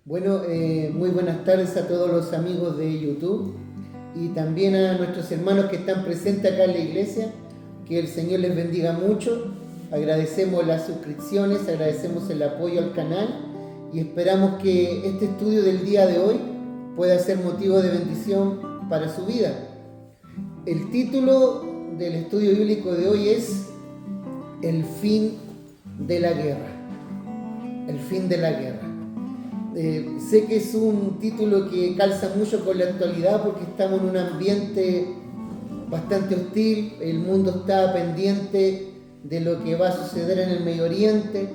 Bueno, muy buenas tardes a todos los amigos de YouTube y también a nuestros hermanos que están presentes acá en la iglesia. Que el Señor les bendiga mucho. Agradecemos las suscripciones, agradecemos el apoyo al canal y esperamos que este estudio del día de hoy pueda ser motivo de bendición para su vida. El título del estudio bíblico de hoy es El fin de la guerra. El fin de la guerra. Sé que es un título que calza mucho con la actualidad porque estamos en un ambiente bastante hostil. El mundo está pendiente de lo que va a suceder en el Medio Oriente,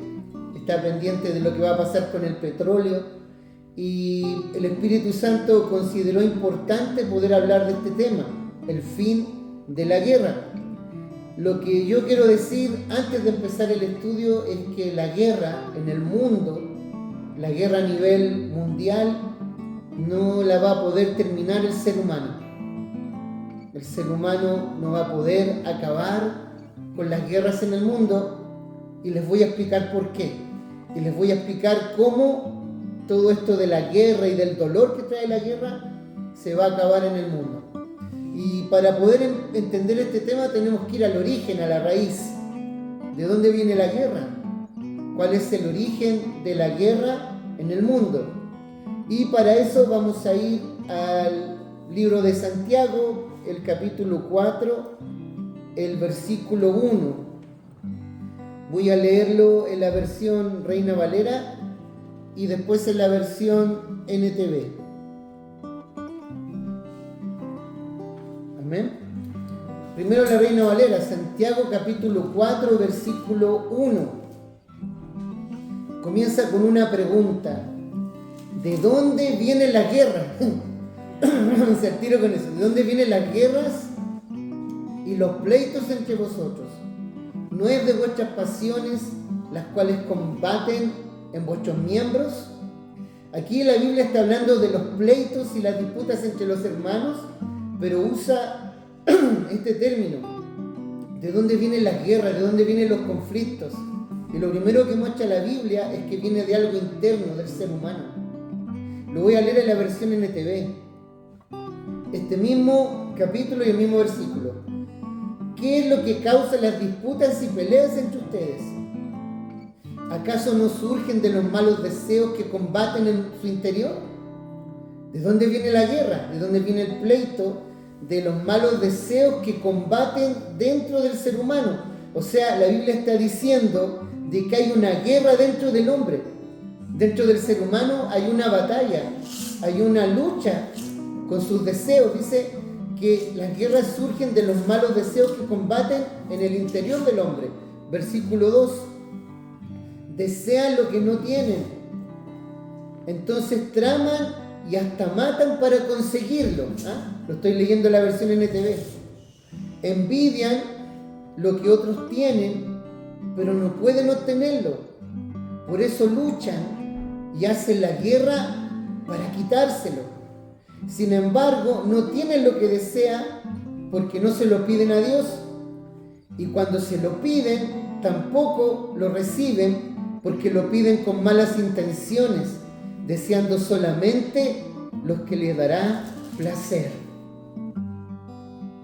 está pendiente de lo que va a pasar con el petróleo, y el Espíritu Santo consideró importante poder hablar de este tema, el fin de la guerra. Lo que yo quiero decir antes de empezar el estudio es que la guerra en el mundo, la guerra a nivel mundial, no la va a poder terminar el ser humano. El ser humano no va a poder acabar con las guerras en el mundo, y les voy a explicar por qué. Y les voy a explicar cómo todo esto de la guerra y del dolor que trae la guerra se va a acabar en el mundo. Y para poder entender este tema tenemos que ir al origen, a la raíz. ¿De dónde viene la guerra? ¿Cuál es el origen de la guerra en el mundo? Y para eso vamos a ir al libro de Santiago, el capítulo 4, el versículo 1. Voy a leerlo en la versión Reina Valera y después en la versión NTV. Amén. Primero la Reina Valera, Santiago capítulo 4, versículo 1. Comienza con una pregunta. ¿De dónde viene la guerra? Se tiro con eso. ¿De dónde vienen las guerras y los pleitos entre vosotros? ¿No es de vuestras pasiones las cuales combaten en vuestros miembros? Aquí la Biblia está hablando de los pleitos y las disputas entre los hermanos, pero usa este término. ¿De dónde vienen las guerras? ¿De dónde vienen los conflictos? Y lo primero que muestra la Biblia es que viene de algo interno del ser humano. Lo voy a leer en la versión NTV. Este mismo capítulo y el mismo versículo. ¿Qué es lo que causa las disputas y peleas entre ustedes? ¿Acaso no surgen de los malos deseos que combaten en su interior? ¿De dónde viene la guerra? ¿De dónde viene el pleito? De los malos deseos que combaten dentro del ser humano. O sea, la Biblia está diciendo de que hay una guerra dentro del hombre. Dentro del ser humano hay una batalla, hay una lucha con sus deseos. Dice que las guerras surgen de los malos deseos que combaten en el interior del hombre. Versículo 2. Desean lo que no tienen. Entonces traman y hasta matan para conseguirlo. Lo estoy leyendo en la versión NTV. Envidian lo que otros tienen, pero no pueden obtenerlo. Por eso luchan y hacen la guerra para quitárselo. Sin embargo, no tienen lo que desean porque no se lo piden a Dios. Y cuando se lo piden, tampoco lo reciben porque lo piden con malas intenciones, deseando solamente lo que les dará placer.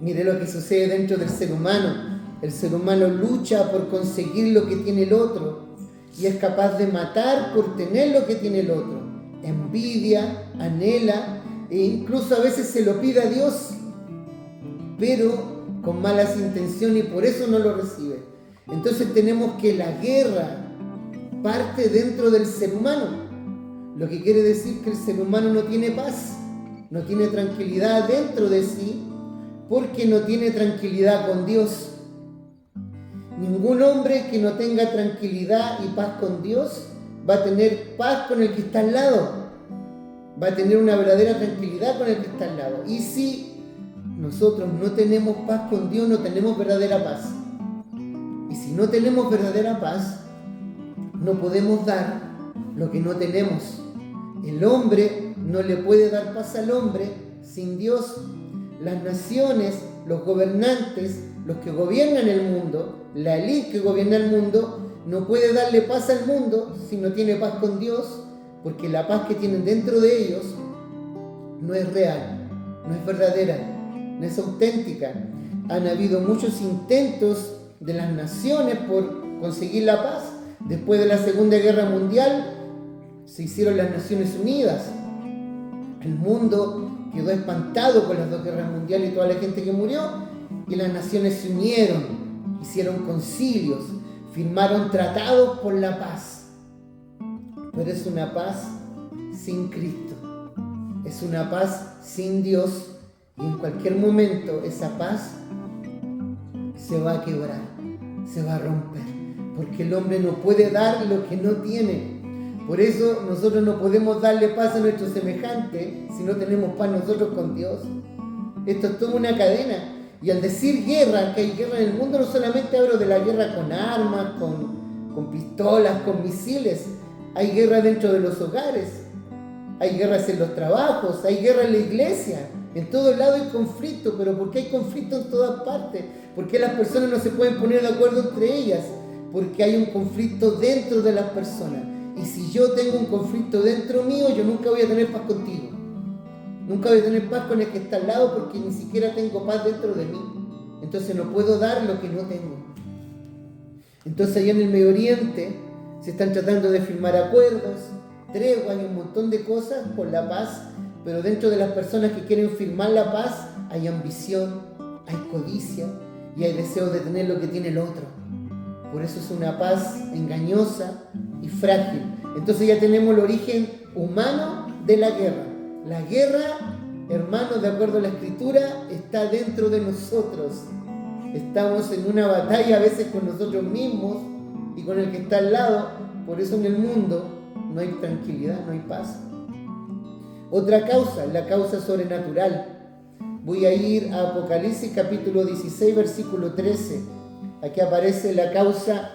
Mire lo que sucede dentro del ser humano. El ser humano lucha por conseguir lo que tiene el otro y es capaz de matar por tener lo que tiene el otro. Envidia, anhela e incluso a veces se lo pide a Dios, pero con malas intenciones, y por eso no lo recibe. Entonces tenemos que la guerra parte dentro del ser humano, lo que quiere decir que el ser humano no tiene paz, no tiene tranquilidad dentro de sí, porque no tiene tranquilidad con Dios. Ningún hombre que no tenga tranquilidad y paz con Dios va a tener paz con el que está al lado. Va a tener una verdadera tranquilidad con el que está al lado. Y si nosotros no tenemos paz con Dios, no tenemos verdadera paz. Y si no tenemos verdadera paz, no podemos dar lo que no tenemos. El hombre no le puede dar paz al hombre sin Dios. Las naciones, los gobernantes, los que gobiernan el mundo, la élite que gobierna el mundo, no puede darle paz al mundo si no tiene paz con Dios, porque la paz que tienen dentro de ellos no es real, no es verdadera, no es auténtica. Han habido muchos intentos de las naciones por conseguir la paz. Después de la Segunda Guerra Mundial se hicieron las Naciones Unidas. El mundo quedó espantado con las dos guerras mundiales y toda la gente que murió, y las naciones se unieron, hicieron concilios, firmaron tratados por la paz. Pero es una paz sin Cristo, es una paz sin Dios, y en cualquier momento esa paz se va a quebrar, se va a romper, porque el hombre no puede dar lo que no tiene. Por eso nosotros no podemos darle paz a nuestro semejante si no tenemos paz nosotros con Dios. Esto es toda una cadena. Y al decir guerra, que hay guerra en el mundo, no solamente hablo de la guerra con armas, con pistolas, con misiles. Hay guerra dentro de los hogares, hay guerras en los trabajos, hay guerra en la iglesia. En todo lado hay conflicto. ¿Pero por qué hay conflicto en todas partes? ¿Por qué las personas no se pueden poner de acuerdo entre ellas? Porque hay un conflicto dentro de las personas. Y si yo tengo un conflicto dentro mío, yo nunca voy a tener paz contigo. Nunca voy a tener paz con el que está al lado, porque ni siquiera tengo paz dentro de mí. Entonces no puedo dar lo que no tengo. Entonces allá en el Medio Oriente se están tratando de firmar acuerdos, treguas y un montón de cosas por la paz. Pero dentro de las personas que quieren firmar la paz hay ambición, hay codicia y hay deseo de tener lo que tiene el otro. Por eso es una paz engañosa y frágil. Entonces ya tenemos el origen humano de la guerra. La guerra, hermanos, de acuerdo a la Escritura, está dentro de nosotros. Estamos en una batalla a veces con nosotros mismos y con el que está al lado. Por eso en el mundo no hay tranquilidad, no hay paz. Otra causa, la causa sobrenatural. Voy a ir a Apocalipsis capítulo 16, versículo 13. Aquí aparece la causa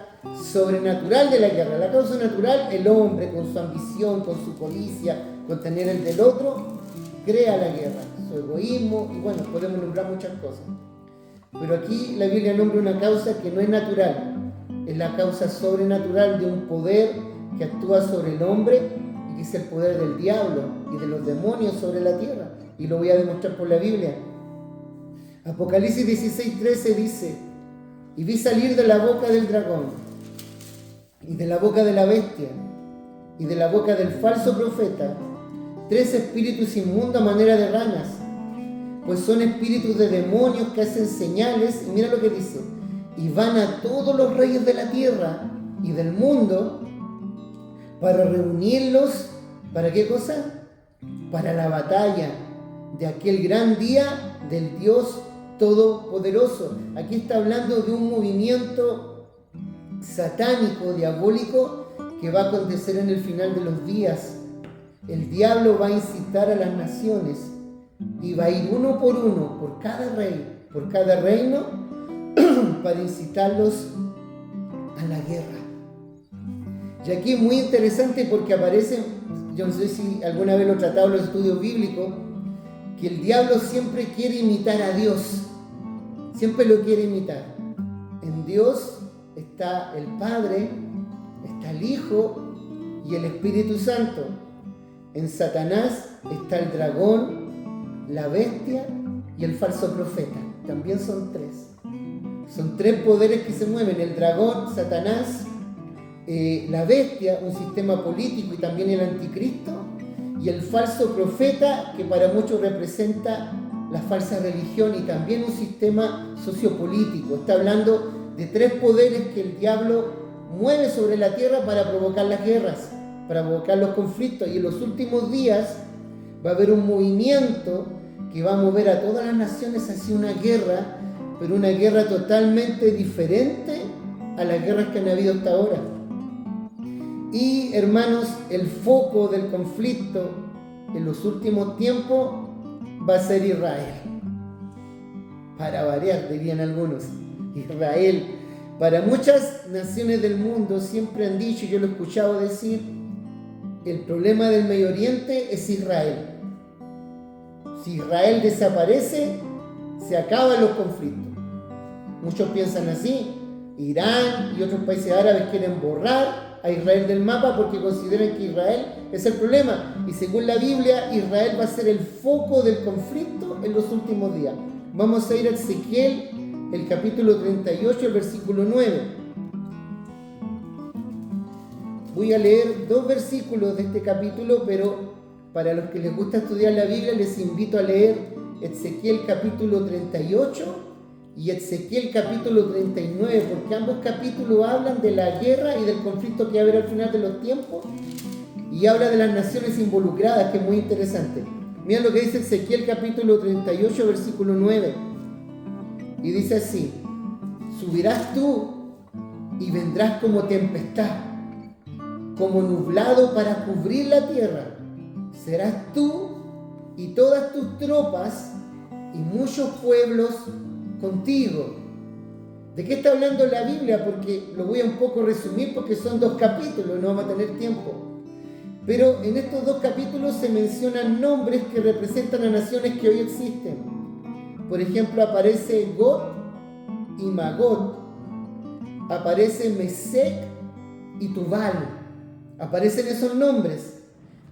sobrenatural de la guerra. La causa natural, el hombre con su ambición, con su codicia, con tener el del otro, crea la guerra, su egoísmo, y bueno, podemos nombrar muchas cosas. Pero aquí la Biblia nombra una causa que no es natural, es la causa sobrenatural de un poder que actúa sobre el hombre, y que es el poder del diablo y de los demonios sobre la tierra, y lo voy a demostrar por la Biblia. Apocalipsis 16:13 dice: y vi salir de la boca del dragón, y de la boca de la bestia, y de la boca del falso profeta, 3 espíritus inmundos a manera de ranas, pues son espíritus de demonios que hacen señales, y mira lo que dice, y van a todos los reyes de la tierra y del mundo para reunirlos, ¿para qué cosa? Para la batalla de aquel gran día del Dios Todopoderoso. Aquí está hablando de un movimiento satánico, diabólico, que va a acontecer en el final de los días. El diablo va a incitar a las naciones y va a ir uno, por cada rey, por cada reino, para incitarlos a la guerra. Y aquí es muy interesante porque aparece, yo no sé si alguna vez lo he tratado en los estudios bíblicos, que el diablo siempre quiere imitar a Dios, siempre lo quiere imitar. En Dios está el Padre, está el Hijo y el Espíritu Santo. En Satanás está el dragón, la bestia y el falso profeta. También son 3. Son 3 poderes que se mueven: el dragón, Satanás, la bestia, un sistema político y también el anticristo, y el falso profeta, que para muchos representa la falsa religión y también un sistema sociopolítico. Está hablando de 3 poderes que el diablo mueve sobre la tierra para provocar las guerras, para provocar los conflictos. Y en los últimos días va a haber un movimiento que va a mover a todas las naciones hacia una guerra, pero una guerra totalmente diferente a las guerras que han habido hasta ahora. Y hermanos, el foco del conflicto en los últimos tiempos va a ser Israel. Para variar, dirían algunos, Israel. Para muchas naciones del mundo siempre han dicho, yo lo he escuchado decir, el problema del Medio Oriente es Israel. Si Israel desaparece, se acaban los conflictos. Muchos piensan así. Irán y otros países árabes quieren borrar a Israel del mapa porque consideran que Israel es el problema. Y según la Biblia, Israel va a ser el foco del conflicto en los últimos días. Vamos a ir a Ezequiel, el capítulo 38, el versículo 9. Voy a leer 2 versículos de este capítulo, pero para los que les gusta estudiar la Biblia, les invito a leer Ezequiel capítulo 38 y Ezequiel capítulo 39, porque ambos capítulos hablan de la guerra y del conflicto que va a haber al final de los tiempos, y habla de las naciones involucradas, que es muy interesante. Miren lo que dice Ezequiel capítulo 38, versículo 9, y dice así: subirás tú y vendrás como tempestad, como nublado para cubrir la tierra. Serás tú y todas tus tropas y muchos pueblos contigo. ¿De qué está hablando la Biblia? Porque lo voy a un poco resumir porque son 2 capítulos, no vamos a tener tiempo. Pero en estos 2 capítulos se mencionan nombres que representan a naciones que hoy existen. Por ejemplo, aparece Gog y Magog, aparece Mesec y Tubal, aparecen esos nombres.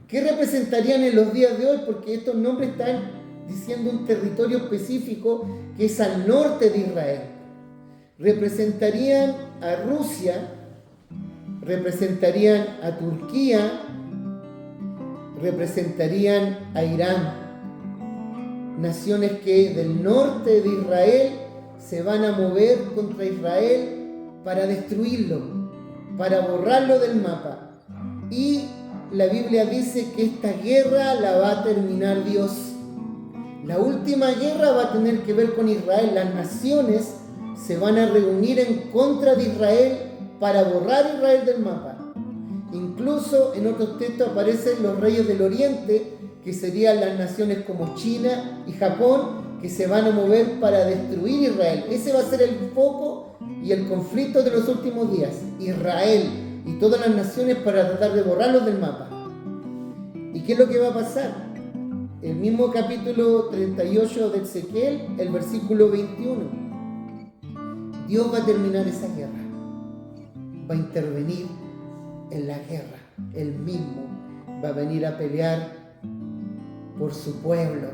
¿Qué representarían en los días de hoy? Porque estos nombres están diciendo un territorio específico que es al norte de Israel. Representarían a Rusia, representarían a Turquía, representarían a Irán. Naciones que del norte de Israel se van a mover contra Israel para destruirlo, para borrarlo del mapa. Y la Biblia dice que esta guerra la va a terminar Dios. La última guerra va a tener que ver con Israel. Las naciones se van a reunir en contra de Israel para borrar a Israel del mapa. Incluso en otros textos aparecen los reyes del oriente, que serían las naciones como China y Japón, que se van a mover para destruir Israel. Ese va a ser el foco y el conflicto de los últimos días. Israel y todas las naciones para tratar de borrarlos del mapa. ¿Y qué es lo que va a pasar? El mismo capítulo 38 de Ezequiel, el versículo 21. Dios va a terminar esa guerra. Va a intervenir en la guerra. Él mismo va a venir a pelear por su pueblo,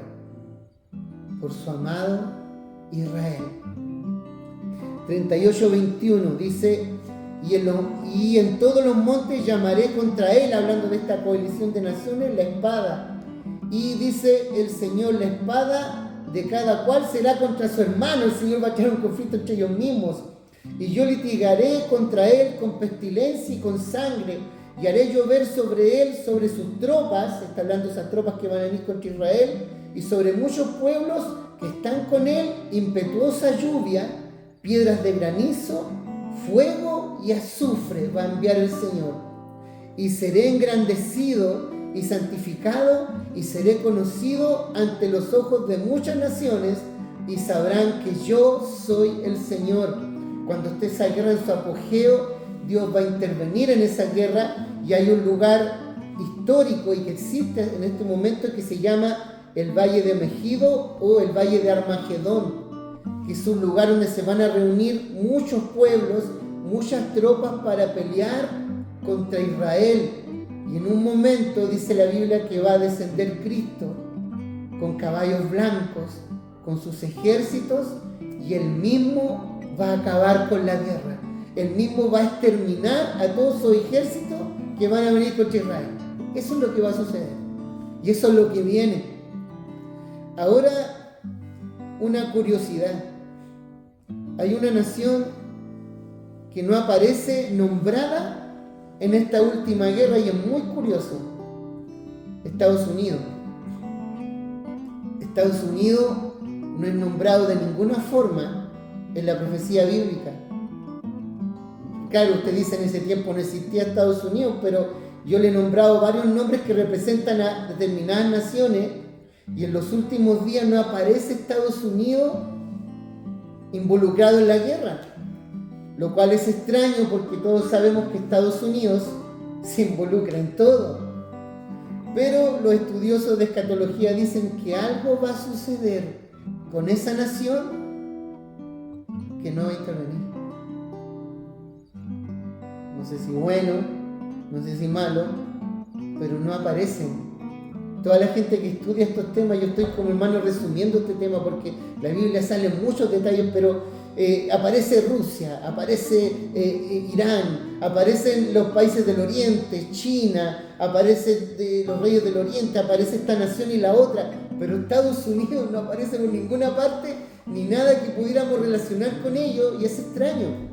por su amado Israel. 38:21 dice: y en todos los montes llamaré contra él, hablando de esta coalición de naciones, la espada. Y dice el Señor: la espada de cada cual será contra su hermano. El Señor va a crear un conflicto entre ellos mismos. Y yo litigaré contra él con pestilencia y con sangre, y haré llover sobre él, sobre sus tropas, está hablando de esas tropas que van a venir contra Israel, y sobre muchos pueblos que están con él, impetuosa lluvia, piedras de granizo, fuego y azufre va a enviar el Señor. Y seré engrandecido y santificado, y seré conocido ante los ojos de muchas naciones, y sabrán que yo soy el Señor. Cuando esté esa guerra en su apogeo, Dios va a intervenir en esa guerra, y hay un lugar histórico y que existe en este momento que se llama el Valle de Megido o el Valle de Armagedón, que es un lugar donde se van a reunir muchos pueblos, muchas tropas para pelear contra Israel. Y en un momento dice la Biblia que va a descender Cristo con caballos blancos, con sus ejércitos, y él mismo va a acabar con la guerra. Él mismo va a exterminar a todos sus ejércitos que van a venir contra Israel. Eso es lo que va a suceder. Y eso es lo que viene. Ahora, una curiosidad. Hay una nación que no aparece nombrada en esta última guerra y es muy curioso. Estados Unidos. Estados Unidos no es nombrado de ninguna forma en la profecía bíblica. Claro, usted dice en ese tiempo no existía Estados Unidos, pero yo le he nombrado varios nombres que representan a determinadas naciones, y en los últimos días no aparece Estados Unidos involucrado en la guerra, lo cual es extraño porque todos sabemos que Estados Unidos se involucra en todo. Pero los estudiosos de escatología dicen que algo va a suceder con esa nación que no va a intervenir. No sé si bueno, no sé si malo, pero no aparecen. Toda la gente que estudia estos temas, yo estoy como hermano resumiendo este tema porque la Biblia sale en muchos detalles, pero aparece Rusia, aparece Irán, aparecen los países del Oriente, China, aparecen los reyes del Oriente, aparece esta nación y la otra, pero Estados Unidos no aparece por ninguna parte, ni nada que pudiéramos relacionar con ello, y es extraño.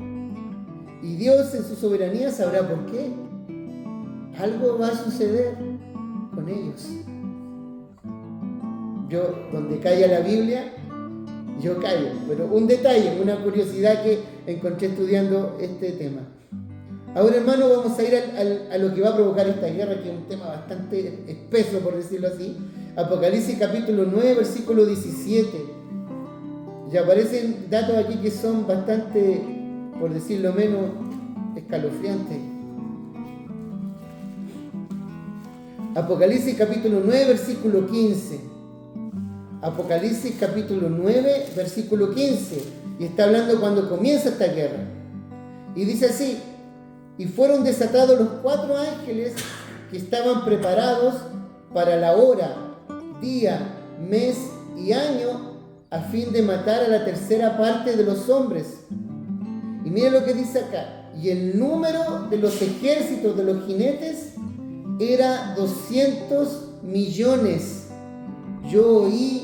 Y Dios en su soberanía sabrá por qué. Algo va a suceder con ellos. Yo, donde caiga la Biblia, yo caigo. Pero un detalle, una curiosidad que encontré estudiando este tema. Ahora, hermano, vamos a ir a lo que va a provocar esta guerra, que es un tema bastante espeso, por decirlo así. Apocalipsis capítulo 9, versículo 17. Ya aparecen datos aquí que son bastante, por decirlo menos, escalofriantes. Apocalipsis capítulo 9, versículo 15. Apocalipsis capítulo 9, versículo 15. Y está hablando cuando comienza esta guerra. Y dice así: y fueron desatados los 4 ángeles que estaban preparados para la hora, día, mes y año, a fin de matar a la tercera parte de los hombres. Y mira lo que dice acá: y el número de los ejércitos de los jinetes era 200 millones. Yo oí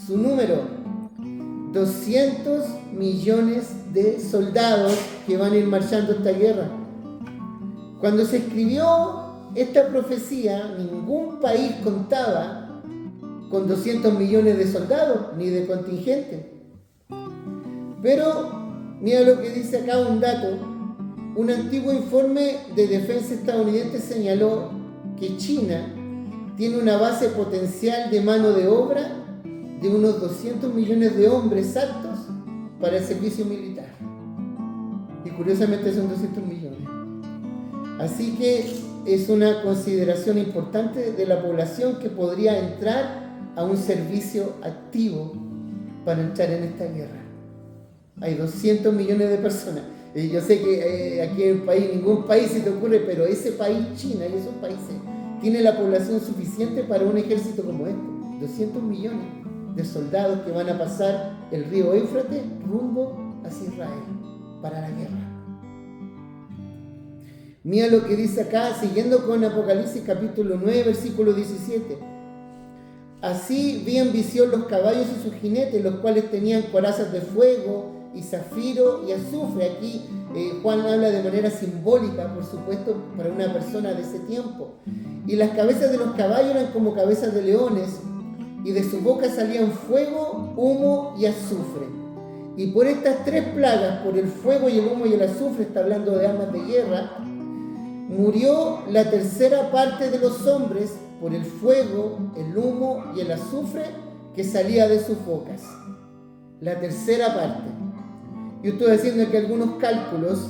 su número: 200 millones de soldados que van a ir marchando esta guerra. Cuando se escribió esta profecía, ningún país contaba con 200 millones de soldados ni de contingente. Pero mira lo que dice acá un dato. Un antiguo informe de defensa estadounidense señaló que China tiene una base potencial de mano de obra de unos 200 millones de hombres aptos para el servicio militar. Y curiosamente son 200 millones. Así que es una consideración importante de la población que podría entrar a un servicio activo para entrar en esta guerra. Hay 200 millones de personas. Yo sé que aquí en el país, ningún país se te ocurre, pero ese país, China y esos países, tiene la población suficiente para un ejército como este. 200 millones de soldados que van a pasar el río Éufrates rumbo hacia Israel para la guerra. Mira lo que dice acá, siguiendo con Apocalipsis capítulo 9, versículo 17. Así vi en visión los caballos y sus jinetes, los cuales tenían corazas de fuego y zafiro y azufre. Aquí Juan habla de manera simbólica, por supuesto, para una persona de ese tiempo. Y las cabezas de los caballos eran como cabezas de leones, y de su boca salían fuego, humo y azufre. Y por estas 3 plagas, por el fuego y el humo y el azufre, está hablando de armas de guerra, murió la tercera parte de los hombres por el fuego, el humo y el azufre que salía de sus bocas. La tercera parte. Yo estoy haciendo aquí algunos cálculos.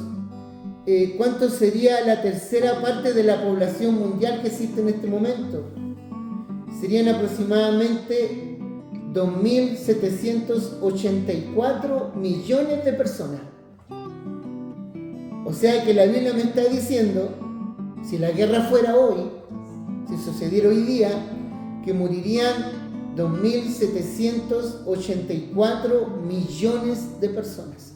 ¿Cuánto sería la tercera parte de la población mundial que existe en este momento? Serían aproximadamente 2.784 millones de personas. O sea que la Biblia me está diciendo, si la guerra fuera hoy, si sucediera hoy día, que morirían 2.784 millones de personas.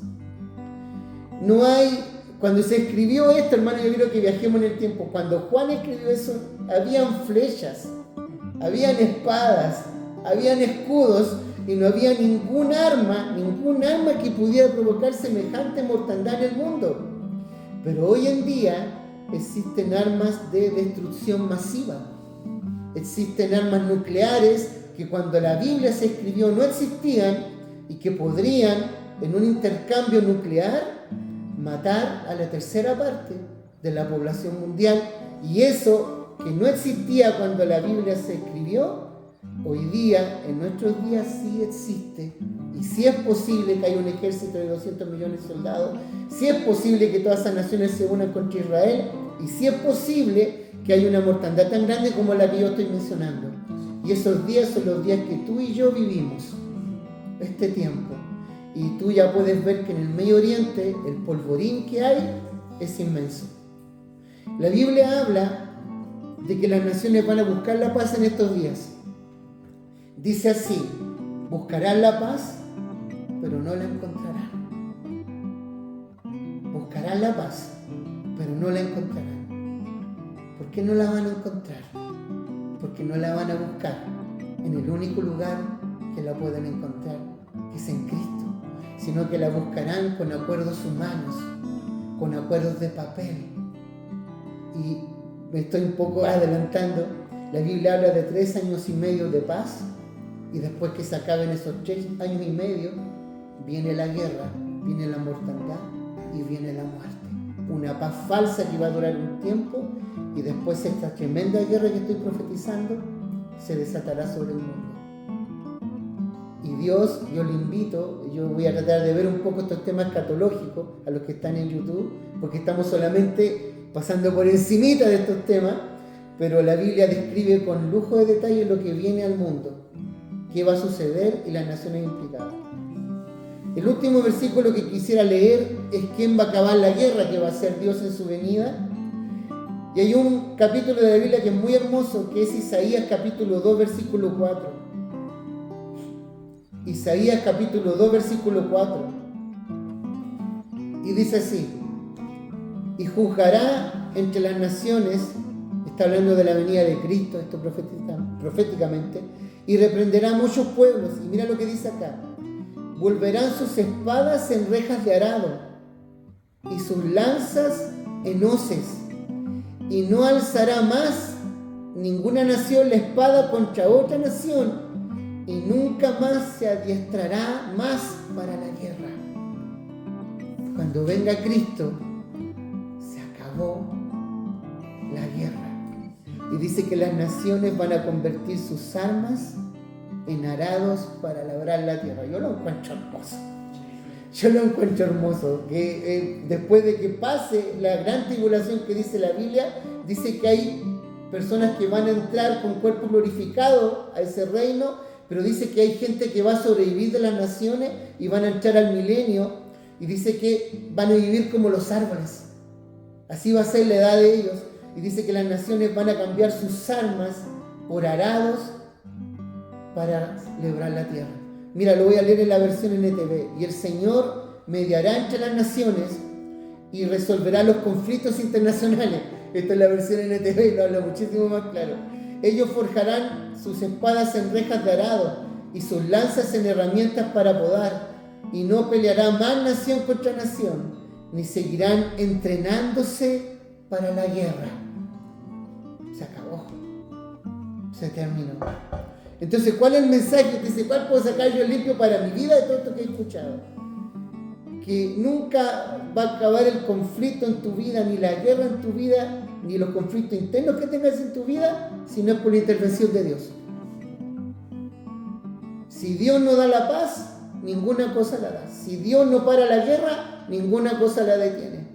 No hay, cuando se escribió esto, hermano, yo quiero que viajemos en el tiempo. Cuando Juan escribió eso, habían flechas, habían espadas, habían escudos, y no había ningún arma que pudiera provocar semejante mortandad en el mundo. Pero hoy en día existen armas de destrucción masiva. Existen armas nucleares que cuando la Biblia se escribió no existían y que podrían, en un intercambio nuclear, matar a la tercera parte de la población mundial. Y eso que no existía cuando la Biblia se escribió, hoy día, en nuestros días, sí existe. Y sí es posible que haya un ejército de 200 millones de soldados, sí es posible que todas esas naciones se unan contra Israel, y sí es posible que haya una mortandad tan grande como la que yo estoy mencionando. Y esos días son los días que tú y yo vivimos, este tiempo. Y tú ya puedes ver que en el Medio Oriente el polvorín que hay es inmenso. La Biblia habla de que las naciones van a buscar la paz en estos días. Dice así: buscarán la paz, pero no la encontrarán. Buscarán la paz, pero no la encontrarán. ¿Por qué no la van a encontrar? Porque no la van a buscar en el único lugar que la pueden encontrar, que es en Cristo, sino que la buscarán con acuerdos humanos, con acuerdos de papel. Y me estoy un poco adelantando. La Biblia habla de 3 años y medio de paz, y después que se acaben esos 3 años y medio, viene la guerra, viene la mortandad y viene la muerte. Una paz falsa que va a durar un tiempo, y después esta tremenda guerra que estoy profetizando se desatará sobre el mundo. Y Dios, yo le invito, yo voy a tratar de ver un poco estos temas escatológicos a los que están en YouTube, porque estamos solamente pasando por encimita de estos temas, pero la Biblia describe con lujo de detalle lo que viene al mundo, qué va a suceder y las naciones implicadas. El último versículo que quisiera leer es quién va a acabar la guerra, que va a ser Dios en su venida. Y hay un capítulo de la Biblia que es muy hermoso, que es Isaías capítulo 2, versículo 4. Isaías capítulo 2, versículo 4. Y dice así: y juzgará entre las naciones, está hablando de la venida de Cristo, esto proféticamente, y reprenderá a muchos pueblos. Y mira lo que dice acá: volverán sus espadas en rejas de arado y sus lanzas en hoces, y no alzará más ninguna nación la espada contra otra nación, y nunca más se adiestrará más para la guerra. Cuando venga Cristo, se acabó la guerra. Y dice que las naciones van a convertir sus armas en arados para labrar la tierra. Yo lo encuentro hermoso. Yo lo encuentro hermoso. Que después de que pase la gran tribulación que dice la Biblia, dice que hay personas que van a entrar con cuerpo glorificado a ese reino, pero dice que hay gente que va a sobrevivir de las naciones y van a entrar al milenio, y dice que van a vivir como los árboles. Así va a ser la edad de ellos. Y dice que las naciones van a cambiar sus armas por arados para labrar la tierra. Mira, lo voy a leer en la versión NTV. Y el Señor mediará entre las naciones y resolverá los conflictos internacionales. Esta es la versión NTV y lo habla muchísimo más claro. Ellos forjarán sus espadas en rejas de arado y sus lanzas en herramientas para podar, y no peleará más nación contra nación, ni seguirán entrenándose para la guerra. Se acabó. Se terminó. Entonces, ¿cuál es el mensaje? Dice, ¿cuál puedo sacar yo limpio para mi vida de todo esto que he escuchado? Que nunca va a acabar el conflicto en tu vida, ni la guerra en tu vida, ni los conflictos internos que tengas en tu vida, si no es por la intervención de Dios. Si Dios no da la paz, ninguna cosa la da. Si Dios no para la guerra, ninguna cosa la detiene.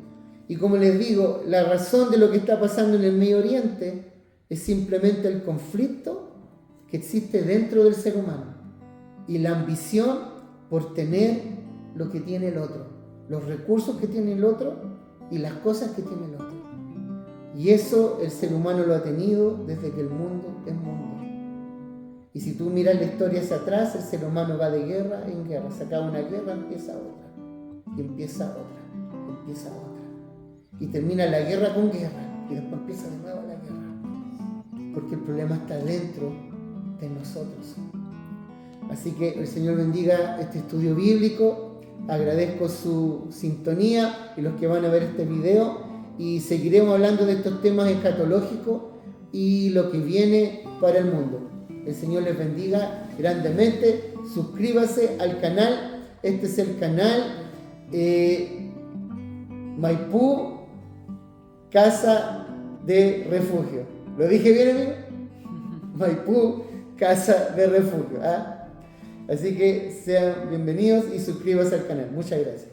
Y como les digo, la razón de lo que está pasando en el Medio Oriente es simplemente el conflicto que existe dentro del ser humano y la ambición por tener lo que tiene el otro, los recursos que tiene el otro y las cosas que tiene el otro. Y eso el ser humano lo ha tenido desde que el mundo es mundo. Y si tú miras la historia hacia atrás, el ser humano va de guerra en guerra. Se acaba una guerra, empieza otra. Y empieza otra. Empieza otra. Y termina la guerra con guerra. Y después empieza de nuevo la guerra. Porque el problema está dentro de nosotros. Así que el Señor bendiga este estudio bíblico. Agradezco su sintonía y los que van a ver este video. Y seguiremos hablando de estos temas escatológicos y lo que viene para el mundo. El Señor les bendiga grandemente. Suscríbase al canal. Este es el canal Maipú Casa de Refugio. ¿Lo dije bien, amigo? Maipú Casa de Refugio. Así que sean bienvenidos y suscríbase al canal. Muchas gracias.